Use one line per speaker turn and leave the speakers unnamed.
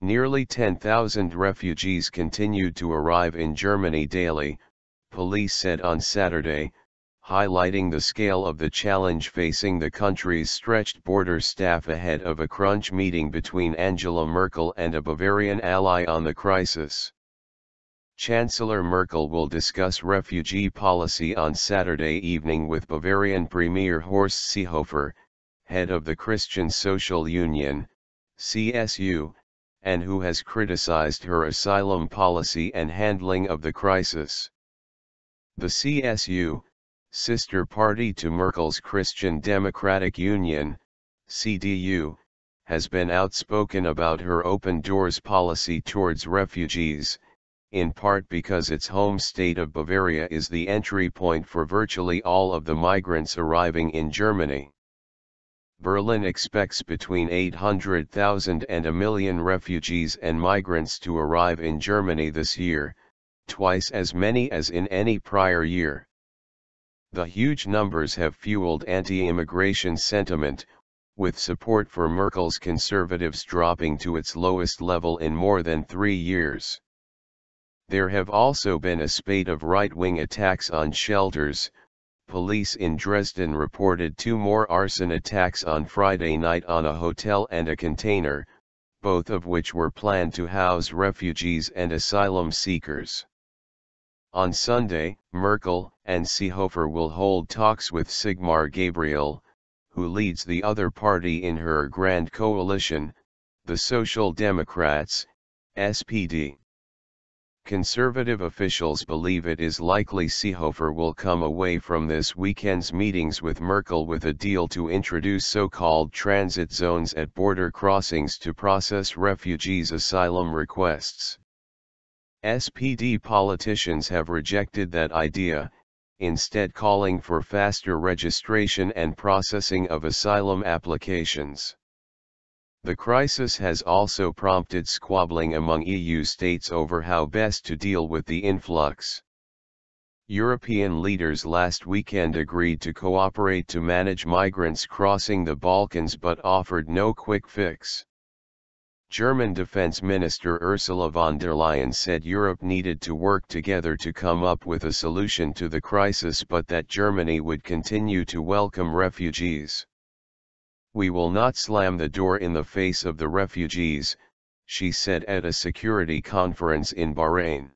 Nearly 10,000 refugees continued to arrive in Germany daily, police said on Saturday, highlighting the scale of the challenge facing the country's stretched border staff ahead of a crunch meeting between Angela Merkel and a Bavarian ally on the crisis. Chancellor Merkel will discuss refugee policy on Saturday evening with Bavarian Premier Horst Seehofer, head of the Christian Social Union, CSU, and who has criticized her asylum policy and handling of the crisis. The CSU, sister party to Merkel's Christian Democratic Union, CDU, has been outspoken about her open doors policy towards refugees, in part because its home state of Bavaria is the entry point for virtually all of the migrants arriving in Germany. Berlin expects between 800,000 and 1 million refugees and migrants to arrive in Germany this year, twice as many as in any prior year. The huge numbers have fueled anti-immigration sentiment, with support for Merkel's conservatives dropping to its lowest level in more than 3 years. There have also been a spate of right-wing attacks on shelters. Police in Dresden reported 2 more arson attacks on Friday night on a hotel and a container, both of which were planned to house refugees and asylum seekers. On Sunday, Merkel and Seehofer will hold talks with Sigmar Gabriel, who leads the other party in her grand coalition, the Social Democrats, SPD. Conservative officials believe it is likely Seehofer will come away from this weekend's meetings with Merkel with a deal to introduce so-called transit zones at border crossings to process refugees' asylum requests. SPD politicians have rejected that idea, instead calling for faster registration and processing of asylum applications. The crisis has also prompted squabbling among EU states over how best to deal with the influx. European leaders last weekend agreed to cooperate to manage migrants crossing the Balkans but offered no quick fix. German Defense Minister Ursula von der Leyen said Europe needed to work together to come up with a solution to the crisis, but that Germany would continue to welcome refugees. "We will not slam the door in the face of the refugees," she said at a security conference in Bahrain.